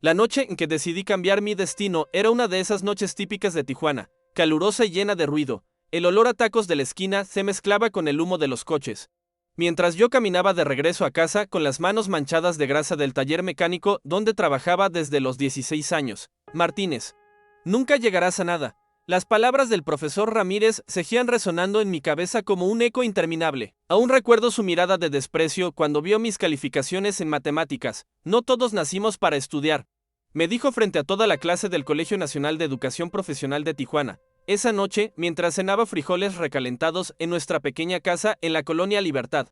La noche en que decidí cambiar mi destino era una de esas noches típicas de Tijuana, calurosa y llena de ruido. El olor a tacos de la esquina se mezclaba con el humo de los coches. Mientras yo caminaba de regreso a casa con las manos manchadas de grasa del taller mecánico donde trabajaba desde los 16 años. Martínez, nunca llegarás a nada. Las palabras del profesor Ramírez seguían resonando en mi cabeza como un eco interminable. Aún recuerdo su mirada de desprecio cuando vio mis calificaciones en matemáticas. No todos nacimos para estudiar, me dijo frente a toda la clase del Colegio Nacional de Educación Profesional de Tijuana. Esa noche, mientras cenaba frijoles recalentados en nuestra pequeña casa en la colonia Libertad.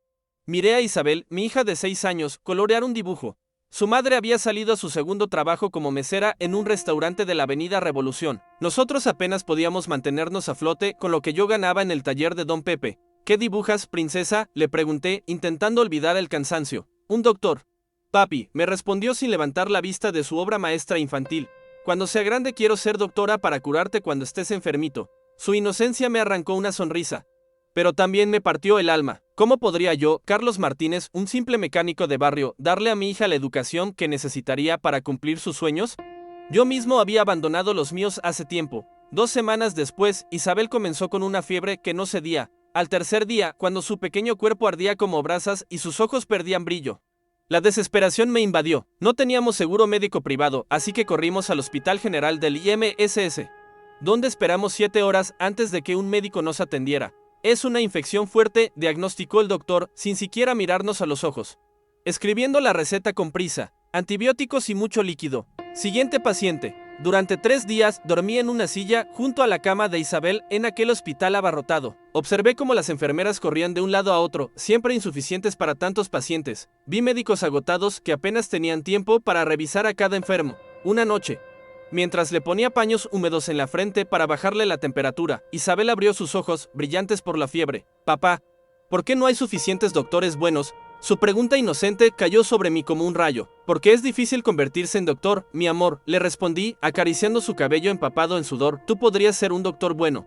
Miré a Isabel, mi hija de 6 años, colorear un dibujo. Su madre había salido a su segundo trabajo como mesera en un restaurante de la Avenida Revolución. Nosotros apenas podíamos mantenernos a flote con lo que yo ganaba en el taller de Don Pepe. ¿Qué dibujas, princesa?, le pregunté, intentando olvidar el cansancio. Un doctor. Papi, me respondió sin levantar la vista de su obra maestra infantil. Cuando sea grande quiero ser doctora para curarte cuando estés enfermito. Su inocencia me arrancó una sonrisa, pero también me partió el alma. ¿Cómo podría yo, Carlos Martínez, un simple mecánico de barrio, darle a mi hija la educación que necesitaría para cumplir sus sueños? Yo mismo había abandonado los míos hace tiempo. 2 semanas después, Isabel comenzó con una fiebre que no cedía. Al tercer día, cuando su pequeño cuerpo ardía como brasas y sus ojos perdían brillo, la desesperación me invadió. No teníamos seguro médico privado, así que corrimos al Hospital General del IMSS, donde esperamos 7 horas antes de que un médico nos atendiera. Es una infección fuerte, diagnosticó el doctor, sin siquiera mirarnos a los ojos, escribiendo la receta con prisa. Antibióticos y mucho líquido. Siguiente paciente. Durante 3 días dormí en una silla junto a la cama de Isabel en aquel hospital abarrotado. Observé cómo las enfermeras corrían de un lado a otro, siempre insuficientes para tantos pacientes. Vi médicos agotados que apenas tenían tiempo para revisar a cada enfermo. Una noche, mientras le ponía paños húmedos en la frente para bajarle la temperatura, Isabel abrió sus ojos, brillantes por la fiebre. Papá, ¿por qué no hay suficientes doctores buenos? Su pregunta inocente cayó sobre mí como un rayo. Porque es difícil convertirse en doctor, mi amor, le respondí, acariciando su cabello empapado en sudor. Tú podrías ser un doctor bueno.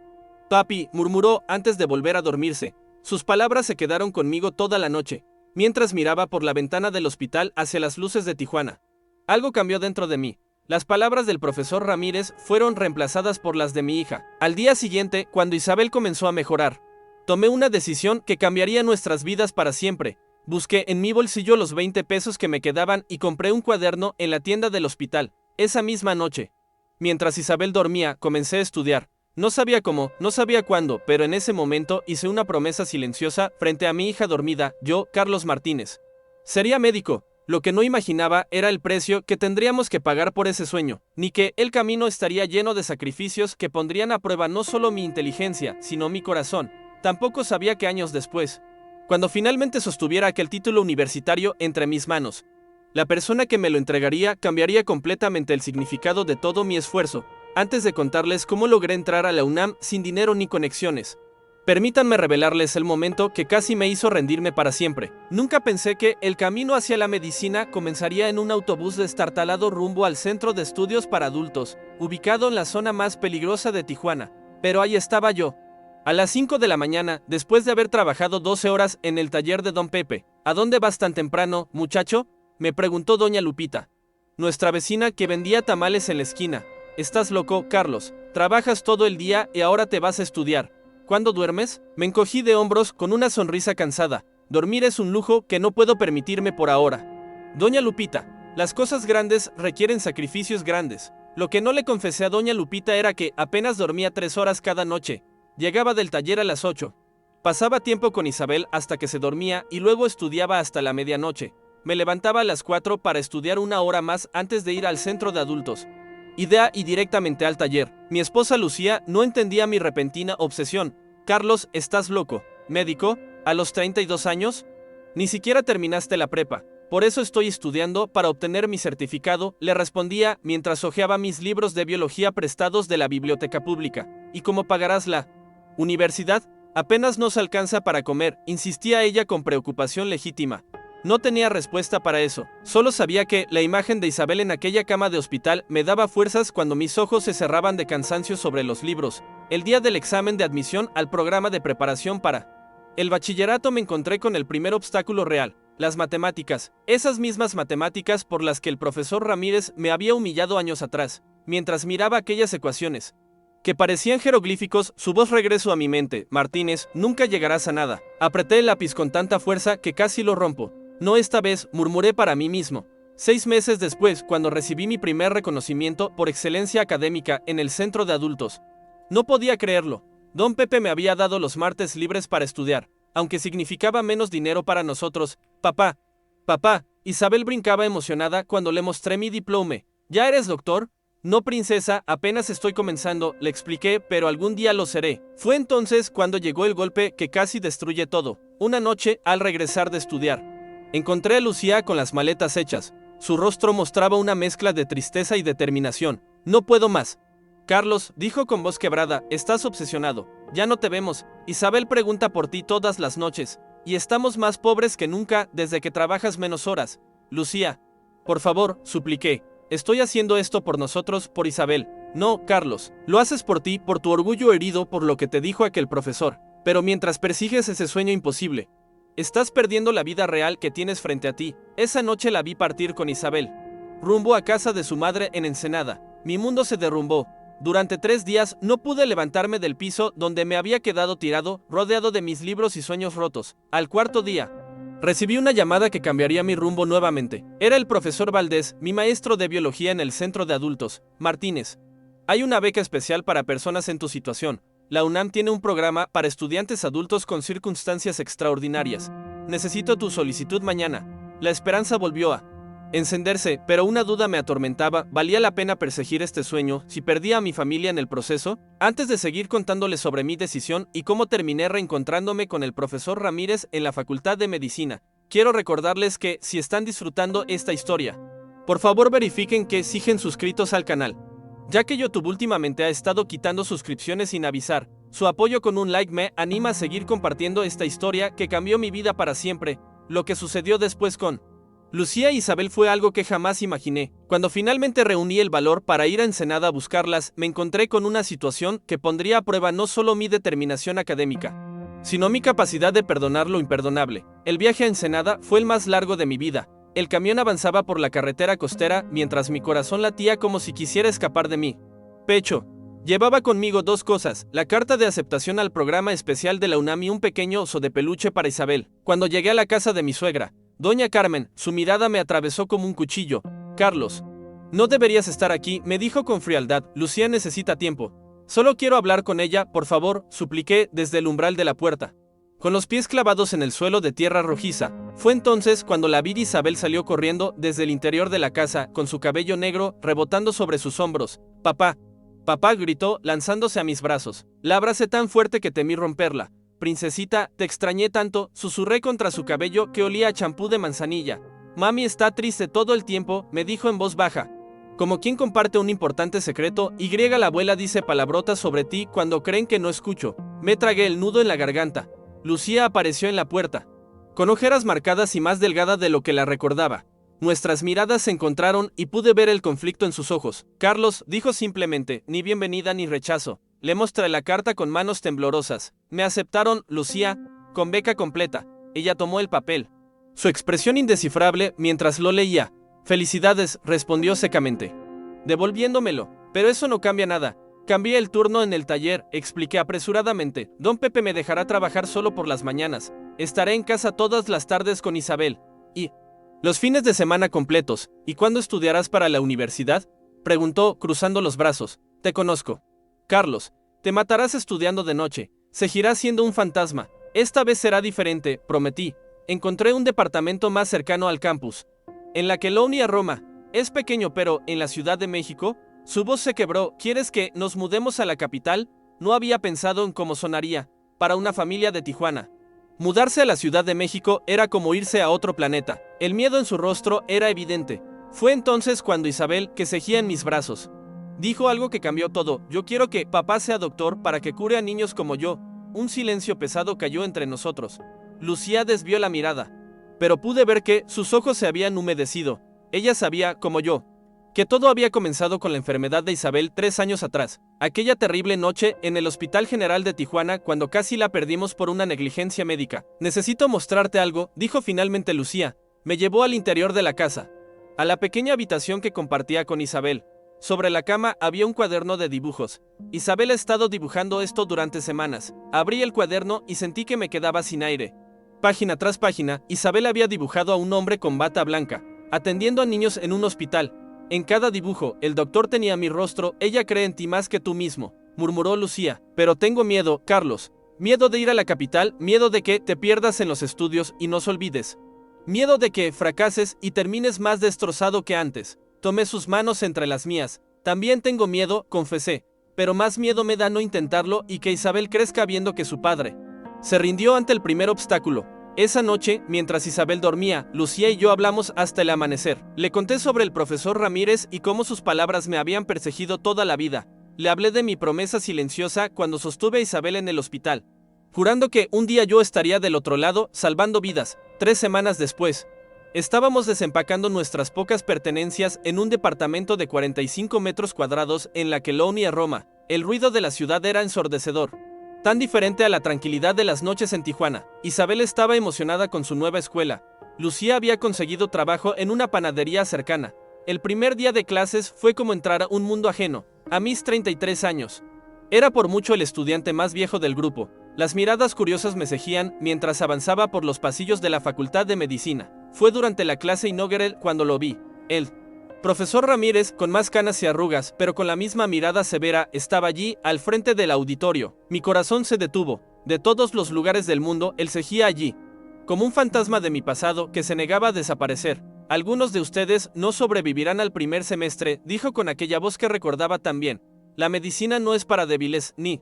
Papi, murmuró antes de volver a dormirse. Sus palabras se quedaron conmigo toda la noche, mientras miraba por la ventana del hospital hacia las luces de Tijuana. Algo cambió dentro de mí. Las palabras del profesor Ramírez fueron reemplazadas por las de mi hija. Al día siguiente, cuando Isabel comenzó a mejorar, tomé una decisión que cambiaría nuestras vidas para siempre. Busqué en mi bolsillo los 20 pesos que me quedaban y compré un cuaderno en la tienda del hospital. Esa misma noche, mientras Isabel dormía, comencé a estudiar. No sabía cómo, no sabía cuándo, pero en ese momento hice una promesa silenciosa frente a mi hija dormida. Yo, Carlos Martínez, sería médico. Lo que no imaginaba era el precio que tendríamos que pagar por ese sueño, ni que el camino estaría lleno de sacrificios que pondrían a prueba no solo mi inteligencia, sino mi corazón. Tampoco sabía que años después, cuando finalmente sostuviera aquel título universitario entre mis manos, la persona que me lo entregaría cambiaría completamente el significado de todo mi esfuerzo. Antes de contarles cómo logré entrar a la UNAM sin dinero ni conexiones, permítanme revelarles el momento que casi me hizo rendirme para siempre. Nunca pensé que el camino hacia la medicina comenzaría en un autobús destartalado rumbo al Centro de Estudios para Adultos, ubicado en la zona más peligrosa de Tijuana. Pero ahí estaba yo, a las 5 de la mañana, después de haber trabajado 12 horas en el taller de Don Pepe. ¿A dónde vas tan temprano, muchacho?, me preguntó doña Lupita, nuestra vecina que vendía tamales en la esquina. ¿Estás loco, Carlos? Trabajas todo el día y ahora te vas a estudiar. ¿Cuándo duermes? Me encogí de hombros con una sonrisa cansada. Dormir es un lujo que no puedo permitirme por ahora. Doña Lupita, las cosas grandes requieren sacrificios grandes. Lo que no le confesé a doña Lupita era que apenas dormía 3 horas cada noche. Llegaba del taller a las 8. Pasaba tiempo con Isabel hasta que se dormía y luego estudiaba hasta la medianoche. Me levantaba a las 4 para estudiar 1 hora más antes de ir al centro de adultos. Idea y directamente al taller. Mi esposa Lucía no entendía mi repentina obsesión. Carlos, ¿estás loco? ¿Médico? ¿A los 32 años? Ni siquiera terminaste la prepa. Por eso estoy estudiando para obtener mi certificado, le respondía mientras hojeaba mis libros de biología prestados de la biblioteca pública. ¿Y cómo pagarás la universidad? Apenas nos alcanza para comer, insistía ella con preocupación legítima. No tenía respuesta para eso, solo sabía que la imagen de Isabel en aquella cama de hospital me daba fuerzas cuando mis ojos se cerraban de cansancio sobre los libros. El día del examen de admisión al programa de preparación para el bachillerato me encontré con el primer obstáculo real. Las matemáticas, esas mismas matemáticas por las que el profesor Ramírez me había humillado años atrás, mientras miraba aquellas ecuaciones que parecían jeroglíficos. Su voz regresó a mi mente. Martínez, nunca llegarás a nada. Apreté el lápiz con tanta fuerza que casi lo rompo. No esta vez, murmuré para mí mismo. 6 meses después, cuando recibí mi primer reconocimiento por excelencia académica en el centro de adultos. No podía creerlo. Don Pepe me había dado los martes libres para estudiar, aunque significaba menos dinero para nosotros. Papá, papá, Isabel brincaba emocionada cuando le mostré mi diploma. ¿Ya eres doctor? No, princesa, apenas estoy comenzando, le expliqué, pero algún día lo seré. Fue entonces cuando llegó el golpe que casi destruye todo. Una noche, al regresar de estudiar, encontré a Lucía con las maletas hechas. Su rostro mostraba una mezcla de tristeza y determinación. No puedo más. Carlos, dijo con voz quebrada, estás obsesionado. Ya no te vemos. Isabel pregunta por ti todas las noches. Y estamos más pobres que nunca desde que trabajas menos horas. Lucía, por favor, supliqué. Estoy haciendo esto por nosotros, por Isabel. No, Carlos, lo haces por ti, por tu orgullo herido por lo que te dijo aquel profesor. Pero mientras persigues ese sueño imposible, estás perdiendo la vida real que tienes frente a ti. Esa noche la vi partir con Isabel, rumbo a casa de su madre en Ensenada. Mi mundo se derrumbó. Durante 3 días no pude levantarme del piso donde me había quedado tirado, rodeado de mis libros y sueños rotos. Al 4.º día, recibí una llamada que cambiaría mi rumbo nuevamente. Era el profesor Valdés, mi maestro de biología en el centro de adultos. Martínez, hay una beca especial para personas en tu situación. La UNAM tiene un programa para estudiantes adultos con circunstancias extraordinarias. Necesito tu solicitud mañana. La esperanza volvió a encenderse, pero una duda me atormentaba. ¿Valía la pena perseguir este sueño si perdía a mi familia en el proceso? Antes de seguir contándoles sobre mi decisión y cómo terminé reencontrándome con el profesor Ramírez en la Facultad de Medicina, quiero recordarles que, si están disfrutando esta historia, por favor verifiquen que siguen suscritos al canal, ya que YouTube últimamente ha estado quitando suscripciones sin avisar. Su apoyo con un like me anima a seguir compartiendo esta historia que cambió mi vida para siempre. Lo que sucedió después con Lucía e Isabel fue algo que jamás imaginé. Cuando finalmente reuní el valor para ir a Ensenada a buscarlas, me encontré con una situación que pondría a prueba no solo mi determinación académica, sino mi capacidad de perdonar lo imperdonable. El viaje a Ensenada fue el más largo de mi vida. El camión avanzaba por la carretera costera mientras mi corazón latía como si quisiera escapar de mi pecho. Llevaba conmigo 2 cosas, la carta de aceptación al programa especial de la UNAM y un pequeño oso de peluche para Isabel. Cuando llegué a la casa de mi suegra, Doña Carmen, su mirada me atravesó como un cuchillo. Carlos, no deberías estar aquí, me dijo con frialdad. Lucía necesita tiempo. Solo quiero hablar con ella, por favor, supliqué desde el umbral de la puerta, con los pies clavados en el suelo de tierra rojiza. Fue entonces cuando la vi. Isabel salió corriendo desde el interior de la casa, con su cabello negro rebotando sobre sus hombros. Papá, papá, gritó, lanzándose a mis brazos. La abracé tan fuerte que temí romperla. Princesita, te extrañé tanto, susurré contra su cabello que olía a champú de manzanilla. Mami está triste todo el tiempo, me dijo en voz baja, como quien comparte un importante secreto. La abuela dice palabrotas sobre ti cuando creen que no escucho. Me tragué el nudo en la garganta. Lucía apareció en la puerta, con ojeras marcadas y más delgada de lo que la recordaba. Nuestras miradas se encontraron y pude ver el conflicto en sus ojos. Carlos, dijo simplemente, ni bienvenida ni rechazo. Le mostré la carta con manos temblorosas. Me aceptaron, Lucía, con beca completa. Ella tomó el papel, su expresión indescifrable mientras lo leía. Felicidades, respondió secamente, devolviéndomelo. Pero eso no cambia nada. Cambié el turno en el taller, expliqué apresuradamente. Don Pepe me dejará trabajar solo por las mañanas. Estaré en casa todas las tardes con Isabel. Y los fines de semana completos. ¿Y cuándo estudiarás para la universidad?, preguntó, cruzando los brazos. Te conozco. Carlos, te matarás estudiando de noche. Seguirás siendo un fantasma. Esta vez será diferente, prometí. Encontré un departamento más cercano al campus, en la Colonia Roma. Es pequeño, pero en la Ciudad de México. Su voz se quebró. ¿Quieres que nos mudemos a la capital? No había pensado en cómo sonaría para una familia de Tijuana. Mudarse a la Ciudad de México era como irse a otro planeta. El miedo en su rostro era evidente. Fue entonces cuando Isabel, que seguía en mis brazos, dijo algo que cambió todo. Yo quiero que papá sea doctor para que cure a niños como yo. Un silencio pesado cayó entre nosotros. Lucía desvió la mirada, pero pude ver que sus ojos se habían humedecido. Ella sabía, como yo, Que todo había comenzado con la enfermedad de Isabel 3 años atrás, aquella terrible noche en el Hospital General de Tijuana cuando casi la perdimos por una negligencia médica. Necesito mostrarte algo, dijo finalmente Lucía. Me llevó al interior de la casa, a la pequeña habitación que compartía con Isabel. Sobre la cama había un cuaderno de dibujos. Isabel ha estado dibujando esto durante semanas. Abrí el cuaderno y sentí que me quedaba sin aire. Página tras página, Isabel había dibujado a un hombre con bata blanca, atendiendo a niños en un hospital. En cada dibujo, el doctor tenía mi rostro. Ella cree en ti más que tú mismo, murmuró Lucía. Pero tengo miedo, Carlos. Miedo de ir a la capital, miedo de que te pierdas en los estudios y nos olvides. Miedo de que fracases y termines más destrozado que antes. Tomé sus manos entre las mías. También tengo miedo, confesé. Pero más miedo me da no intentarlo y que Isabel crezca viendo que su padre se rindió ante el primer obstáculo. Esa noche, mientras Isabel dormía, Lucía y yo hablamos hasta el amanecer. Le conté sobre el profesor Ramírez y cómo sus palabras me habían perseguido toda la vida. Le hablé de mi promesa silenciosa cuando sostuve a Isabel en el hospital, jurando que un día yo estaría del otro lado, salvando vidas. 3 semanas después, estábamos desempacando nuestras pocas pertenencias en un departamento de 45 metros cuadrados en la Colonia Roma. El ruido de la ciudad era ensordecedor, tan diferente a la tranquilidad de las noches en Tijuana. Isabel estaba emocionada con su nueva escuela. Lucía había conseguido trabajo en una panadería cercana. El primer día de clases fue como entrar a un mundo ajeno. A mis 33 años, era por mucho el estudiante más viejo del grupo. Las miradas curiosas me seguían mientras avanzaba por los pasillos de la Facultad de Medicina. Fue durante la clase inaugural cuando lo vi. El profesor Ramírez, con más canas y arrugas, pero con la misma mirada severa, estaba allí, al frente del auditorio. Mi corazón se detuvo. De todos los lugares del mundo, él seguía allí, como un fantasma de mi pasado que se negaba a desaparecer. Algunos de ustedes no sobrevivirán al primer semestre, dijo con aquella voz que recordaba tan bien. La medicina no es para débiles, ni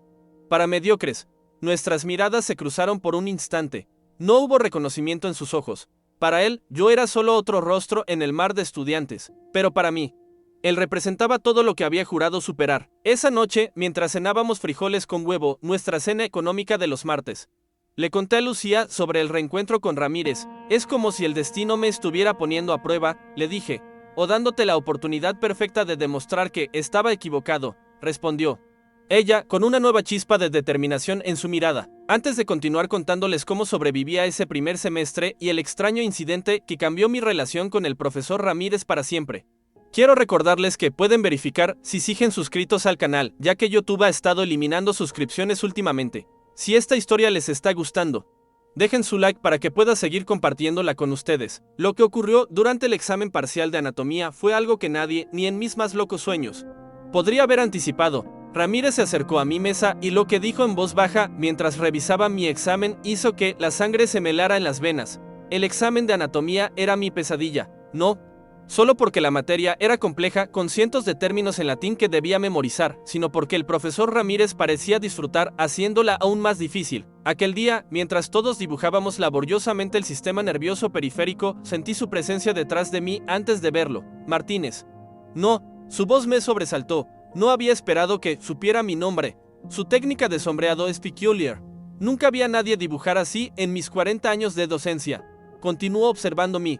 para mediocres. Nuestras miradas se cruzaron por un instante. No hubo reconocimiento en sus ojos. Para él, yo era solo otro rostro en el mar de estudiantes. Pero para mí, él representaba todo lo que había jurado superar. Esa noche, mientras cenábamos frijoles con huevo, nuestra cena económica de los martes, le conté a Lucía sobre el reencuentro con Ramírez. Es como si el destino me estuviera poniendo a prueba, le dije, o dándote la oportunidad perfecta de demostrar que estaba equivocado, respondió ella, con una nueva chispa de determinación en su mirada. Antes de continuar contándoles cómo sobrevivía ese primer semestre y el extraño incidente que cambió mi relación con el profesor Ramírez para siempre, quiero recordarles que pueden verificar si siguen suscritos al canal, ya que YouTube ha estado eliminando suscripciones últimamente. Si esta historia les está gustando, dejen su like para que pueda seguir compartiéndola con ustedes. Lo que ocurrió durante el examen parcial de anatomía fue algo que nadie, ni en mis más locos sueños, podría haber anticipado. Ramírez se acercó a mi mesa y lo que dijo en voz baja mientras revisaba mi examen hizo que la sangre se me helara en las venas. El examen de anatomía era mi pesadilla, no solo porque la materia era compleja con cientos de términos en latín que debía memorizar, sino porque el profesor Ramírez parecía disfrutar haciéndola aún más difícil. Aquel día, mientras todos dibujábamos laboriosamente el sistema nervioso periférico, sentí su presencia detrás de mí antes de verlo. Martínez. No, su voz me sobresaltó. No había esperado que supiera mi nombre. Su técnica de sombreado es peculiar. Nunca había nadie dibujar así en mis 40 años de docencia. Continuó observando mi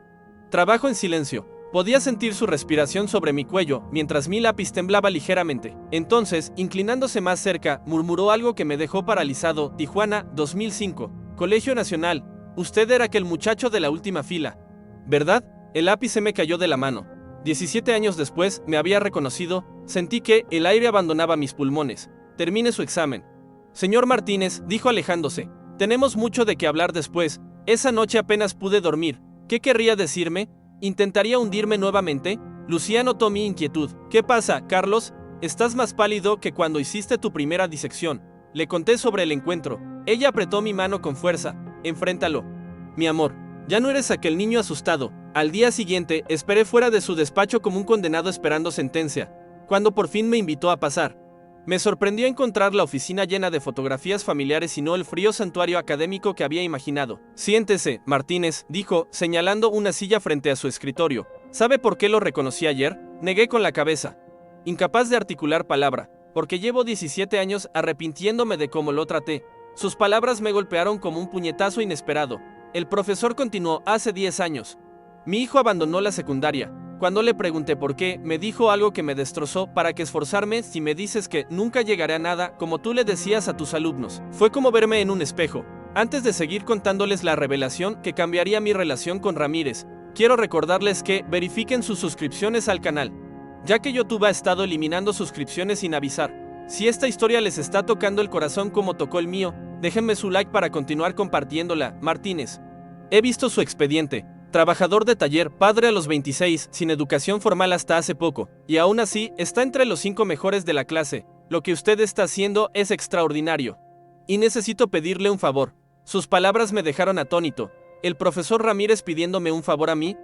trabajo en silencio. Podía sentir su respiración sobre mi cuello mientras mi lápiz temblaba ligeramente. Entonces, inclinándose más cerca, murmuró algo que me dejó paralizado. Tijuana, 2005. Colegio Nacional. Usted era aquel muchacho de la última fila, ¿verdad? El lápiz se me cayó de la mano. 17 años después, me había reconocido. Sentí que el aire abandonaba mis pulmones. Termine su examen, señor Martínez, dijo alejándose. Tenemos mucho de qué hablar después. Esa noche apenas pude dormir. ¿Qué querría decirme? ¿Intentaría hundirme nuevamente? Lucía notó mi inquietud. ¿Qué pasa, Carlos? Estás más pálido que cuando hiciste tu primera disección. Le conté sobre el encuentro. Ella apretó mi mano con fuerza. Enfréntalo. Mi amor, ya no eres aquel niño asustado. Al día siguiente, esperé fuera de su despacho como un condenado esperando sentencia. Cuando por fin me invitó a pasar, me sorprendió encontrar la oficina llena de fotografías familiares y no el frío santuario académico que había imaginado. Siéntese, Martínez, dijo, señalando una silla frente a su escritorio. ¿Sabe por qué lo reconocí ayer? Negué con la cabeza, incapaz de articular palabra, porque llevo 17 años arrepintiéndome de cómo lo traté. Sus palabras me golpearon como un puñetazo inesperado. El profesor continuó, hace 10 años. Mi hijo abandonó la secundaria. Cuando le pregunté por qué, me dijo algo que me destrozó: ¿para qué esforzarme si me dices que nunca llegaré a nada, como tú le decías a tus alumnos? Fue como verme en un espejo. Antes de seguir contándoles la revelación que cambiaría mi relación con Ramírez, quiero recordarles que verifiquen sus suscripciones al canal, ya que YouTube ha estado eliminando suscripciones sin avisar. Si esta historia les está tocando el corazón como tocó el mío, déjenme su like para continuar compartiéndola. Martínez. He visto su expediente. Trabajador de taller, padre a los 26, sin educación formal hasta hace poco, y aún así está entre los 5 mejores de la clase. Lo que usted está haciendo es extraordinario. Y necesito pedirle un favor. Sus palabras me dejaron atónito. ¿El profesor Ramírez pidiéndome un favor a mí?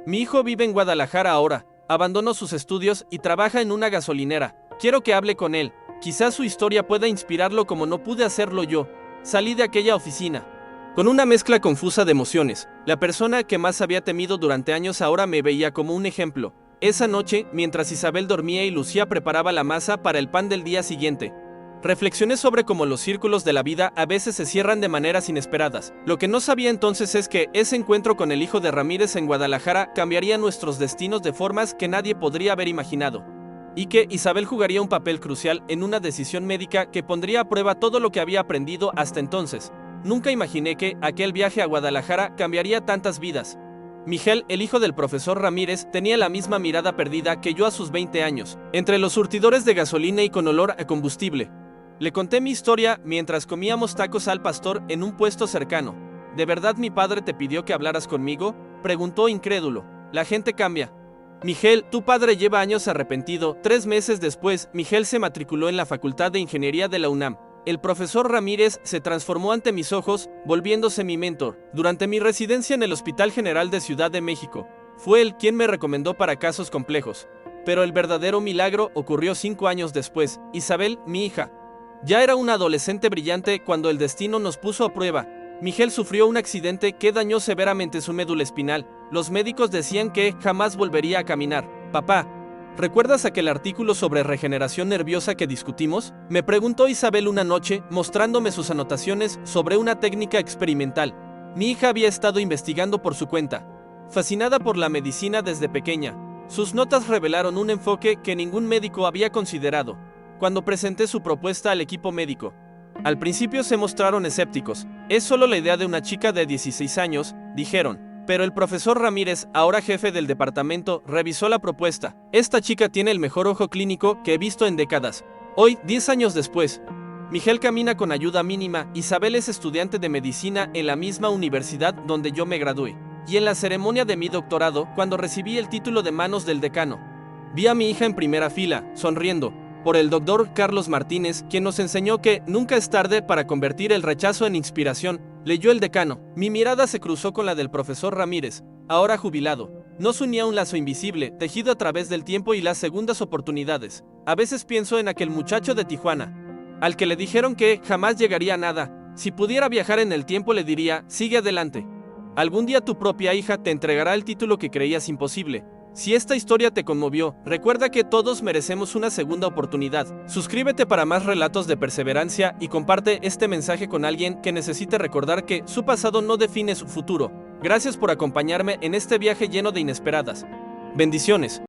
Mi hijo vive en Guadalajara ahora, abandonó sus estudios y trabaja en una gasolinera. Quiero que hable con él. Quizás su historia pueda inspirarlo como no pude hacerlo yo. Salí de aquella oficina con una mezcla confusa de emociones. La persona que más había temido durante años ahora me veía como un ejemplo. Esa noche, mientras Isabel dormía y Lucía preparaba la masa para el pan del día siguiente, reflexioné sobre cómo los círculos de la vida a veces se cierran de maneras inesperadas. Lo que no sabía entonces es que ese encuentro con el hijo de Ramírez en Guadalajara cambiaría nuestros destinos de formas que nadie podría haber imaginado. Y que Isabel jugaría un papel crucial en una decisión médica que pondría a prueba todo lo que había aprendido hasta entonces. Nunca imaginé que aquel viaje a Guadalajara cambiaría tantas vidas. Miguel, el hijo del profesor Ramírez, tenía la misma mirada perdida que yo a sus 20 años, entre los surtidores de gasolina y con olor a combustible. Le conté mi historia mientras comíamos tacos al pastor en un puesto cercano. ¿De verdad mi padre te pidió que hablaras conmigo?, preguntó incrédulo. La gente cambia. Miguel, tu padre lleva años arrepentido. 3 meses después, Miguel se matriculó en la Facultad de Ingeniería de la UNAM. El profesor Ramírez se transformó ante mis ojos, volviéndose mi mentor. Durante mi residencia en el Hospital General de Ciudad de México, fue él quien me recomendó para casos complejos. Pero el verdadero milagro ocurrió 5 años después. Isabel, mi hija, ya era una adolescente brillante cuando el destino nos puso a prueba. Miguel sufrió un accidente que dañó severamente su médula espinal. Los médicos decían que jamás volvería a caminar. Papá, ¿recuerdas aquel artículo sobre regeneración nerviosa que discutimos?, me preguntó Isabel una noche, mostrándome sus anotaciones sobre una técnica experimental. Mi hija había estado investigando por su cuenta, fascinada por la medicina desde pequeña. Sus notas revelaron un enfoque que ningún médico había considerado. Cuando presenté su propuesta al equipo médico, al principio se mostraron escépticos. Es solo la idea de una chica de 16 años, dijeron. Pero el profesor Ramírez, ahora jefe del departamento, revisó la propuesta. Esta chica tiene el mejor ojo clínico que he visto en décadas. Hoy, 10 años después, Miguel camina con ayuda mínima. Isabel es estudiante de medicina en la misma universidad donde yo me gradué. Y en la ceremonia de mi doctorado, cuando recibí el título de manos del decano, vi a mi hija en primera fila, sonriendo, por el doctor Carlos Martínez, quien nos enseñó que nunca es tarde para convertir el rechazo en inspiración. Leyó el decano. Mi mirada se cruzó con la del profesor Ramírez, ahora jubilado. Nos unía un lazo invisible, tejido a través del tiempo y las segundas oportunidades. A veces pienso en aquel muchacho de Tijuana, al que le dijeron que jamás llegaría a nada. Si pudiera viajar en el tiempo le diría, sigue adelante. Algún día tu propia hija te entregará el título que creías imposible. Si esta historia te conmovió, recuerda que todos merecemos una segunda oportunidad. Suscríbete para más relatos de perseverancia y comparte este mensaje con alguien que necesite recordar que su pasado no define su futuro. Gracias por acompañarme en este viaje lleno de inesperadas. Bendiciones.